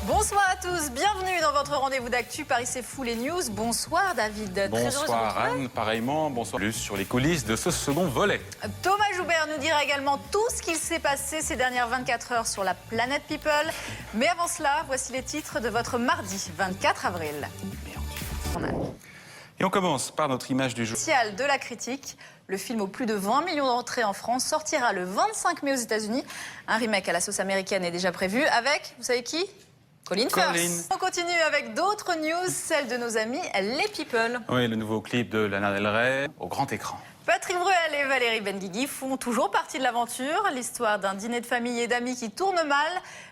Bonsoir à tous, bienvenue dans votre rendez-vous d'actu Paris c'est fou les news. Bonsoir David. Bonsoir Anne, pareillement, bonsoir. Plus sur les coulisses de ce second volet. Thomas Joubert nous dira également tout ce qu'il s'est passé ces dernières 24 heures sur la planète People. Mais avant cela, voici les titres de votre mardi 24 avril. Et on commence par notre image du jour. Spécial de la critique. Le film aux plus de 20 millions d'entrées en France sortira le 25 mai aux États-Unis. Un remake à la sauce américaine est déjà prévu avec, vous savez qui ? Colin Firth. On continue avec d'autres news, celles de nos amis les People. Oui, le nouveau clip de Lana Del Rey au grand écran. Patrick Bruel et Valérie Benguigui font toujours partie de l'aventure. L'histoire d'un dîner de famille et d'amis qui tourne mal.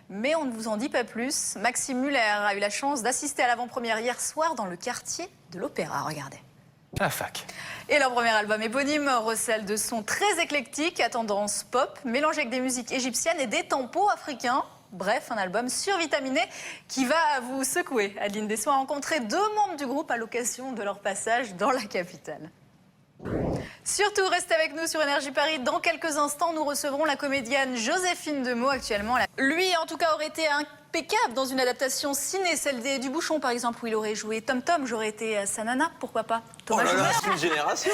Mais on ne vous en dit pas plus. Maxime Muller a eu la chance d'assister à l'avant-première hier soir dans le quartier de l'Opéra. Regardez. À la fac. Et leur premier album éponyme recèle de sons très éclectiques à tendance pop, mélangés avec des musiques égyptiennes et des tempos africains. Bref, un album survitaminé qui va vous secouer. Adeline Dessois a rencontré 2 membres du groupe à l'occasion de leur passage dans la capitale. Surtout, restez avec nous sur Énergie Paris. Dans quelques instants, nous recevrons la comédienne Joséphine Demeaux actuellement. Lui, en tout cas, aurait été impeccable dans une adaptation ciné, celle du Bouchon, par exemple, où il aurait joué Tom Tom. J'aurais été sa nana, pourquoi pas. Thomas Joubert. C'est une génération,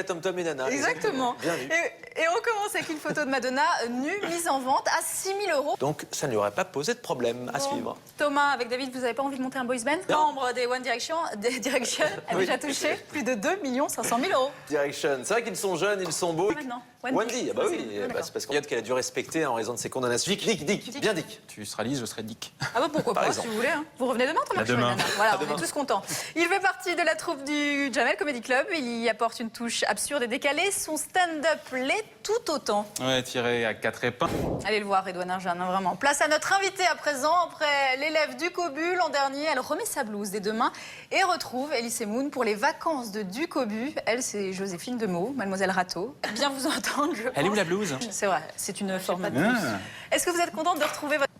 Tom Tom et Nana. Exactement. Bien vu. Et on commence avec une photo de Madonna nue, mise en vente à 6 000 €. Donc, ça ne lui aurait pas posé de problème à suivre. Thomas, avec David, vous n'avez pas envie de monter un boys band? Membre des One Direction, a déjà touché plus de 2 500 000 €. Direction. C'est vrai qu'ils sont jeunes, ils sont beaux. Maintenant. Wendy, ah bah oui, c'est parce qu'elle a dû respecter en raison de ses condamnations. Dick, bien Dick. Tu seras Lise, je serai Dick. Ah bah pourquoi pas, si vous voulez. Hein. Vous revenez demain, Thomas? Demain. Voilà, on est tous contents. Il fait partie de la troupe du Jamel Comedy Club. Il y apporte une touche absurde et décalée. Son stand-up l'est tout autant. Ouais, tiré à 4 épingles. Allez le voir, Edouard Arjan, hein, vraiment. Place à notre invitée à présent. Après l'élève du Cobu, l'an dernier, elle remet sa blouse dès demain et retrouve Elise Moon pour les vacances de Ducobu. Elle, c'est Joséphine Demeaux, Mademoiselle Rateau. Bien vous entendre, je pense. Elle est où la blouse? C'est vrai, c'est une forme de blouse. Est-ce que vous êtes contente de retrouver votre...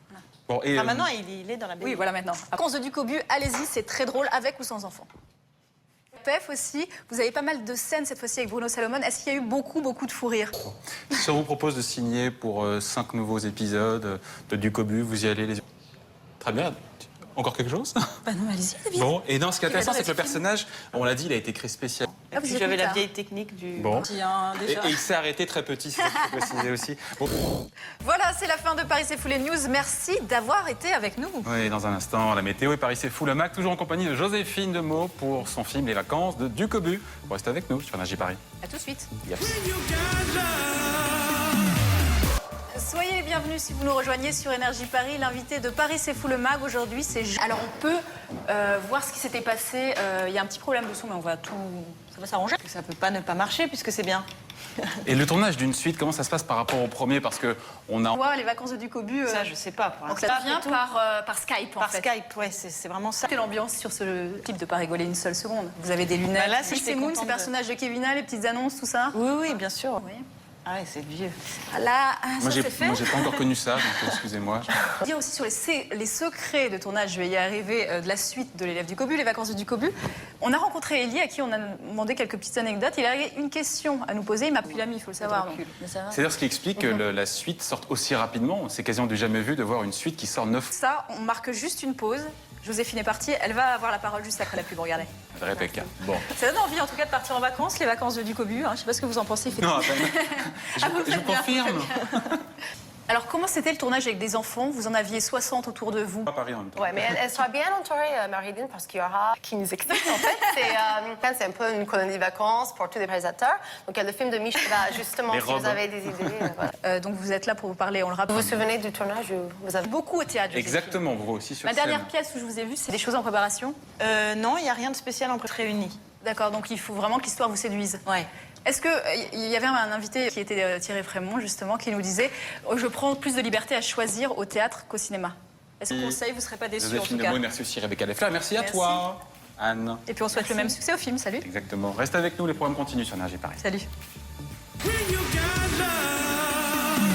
Bon, et maintenant, il est dans la baignoire. Oui, voilà, maintenant. Vacances de Ducobu, allez-y, c'est très drôle, avec ou sans enfants. PEF aussi, vous avez pas mal de scènes cette fois-ci avec Bruno Salomon. Est-ce qu'il y a eu beaucoup de fou rire? si on vous propose de signer pour 5 nouveaux épisodes de Ducobu, vous y allez les yeux. Très bien. Encore quelque chose? Bah non, allez-y, David. Bon, et non, ce qui est intéressant, c'est que le film. personnage, on l'a dit, il a été créé spécial. Et puis j'avais la vieille technique du... Bon. Déjà. Et il s'est arrêté très petit, c'est ce qu'il faut préciser aussi. Bon. Voilà, c'est la fin de Paris c'est fou les news. Merci d'avoir été avec nous. Oui, dans un instant, la météo et Paris c'est fou le Mac, toujours en compagnie de Joséphine Demeaux pour son film Les vacances de Ducobu. Vous restez avec nous sur Énergie Paris. À tout de suite. Yes. Soyez les bienvenus si vous nous rejoignez sur Énergie Paris. L'invité de Paris c'est fou le mag aujourd'hui, c'est... Alors on peut voir ce qui s'était passé. Il y a un petit problème de son, mais on va tout... Ça va s'arranger. Ça peut pas ne pas marcher puisque c'est bien. Et le tournage d'une suite, comment ça se passe par rapport au premier? Parce que on a... On voit les vacances de Ducobu. Ça, je sais pas. Pour Donc l'instant. ça vient par Skype, en Par fait. Skype, ouais, c'est vraiment ça. Quelle ambiance sur ce type de pas rigoler une seule seconde. Vous avez des lunettes. Bah là, si Elise j'étais Moon, contente ces de- personnages de Kevina, les petites annonces, tout ça. Oui, bien sûr. Oui. Ah ouais, c'est vieux. Là, Moi, ça c'est fait. j'ai pas encore connu ça, donc excusez-moi. Dire aussi sur les secrets de tournage, je vais y arriver, de la suite de l'élève du Cobu, les vacances de Ducobu. On a rencontré Elie, à qui on a demandé quelques petites anecdotes. Il avait une question à nous poser. Il m'a plus l'ami, il faut le savoir. donc. Mais ça va. C'est-à-dire ce qui explique que la suite sorte aussi rapidement. C'est quasiment du jamais vu de voir une suite qui sort 9 Ça, on marque juste une pause. Joséphine est partie, elle va avoir la parole juste après la pub, regardez. Rebecca. Bon. Ça donne envie en tout cas de partir en vacances, les vacances de Ducobu. Hein. Je sais pas ce que vous en pensez. il fait Non, tout. à peine. Ah, vous Je faites vous bien, confirme. vous faites bien. Alors comment c'était le tournage avec des enfants? Vous en aviez 60 autour de vous. Pas Paris en même temps. Ouais, mais elle sera bien entourée, Marie-Lynn, parce qu'il y aura qui nous explique. En fait, c'est un peu une colonie de vacances pour tous les réalisateurs. Donc, il y a le film de Michel, justement, Les si robes. vous avez des idées. Voilà. Donc vous êtes là pour vous parler, on le Vous rappelle. vous souvenez du tournage où vous avez... Beaucoup au théâtre, Joséphine. Exactement, vous aussi sur Ma scène. dernière pièce où je vous ai vu, c'est des choses en préparation. Non, il n'y a rien de spécial en réunis. D'accord, donc il faut vraiment que l'histoire vous séduise. Ouais. Est-ce qu'il y avait un invité qui était Thierry Frémont, justement, qui nous disait « Je prends plus de liberté à choisir au théâtre qu'au cinéma ». Est-ce que conseil, vous ne serez pas déçus en Joséphine tout cas? Demeaux, merci aussi Rebecca Lefler. Merci à Merci. toi, Anne. Et puis on souhaite le même succès au film. Salut. Exactement. Restez avec nous, les programmes continuent sur Énergie Paris. Salut.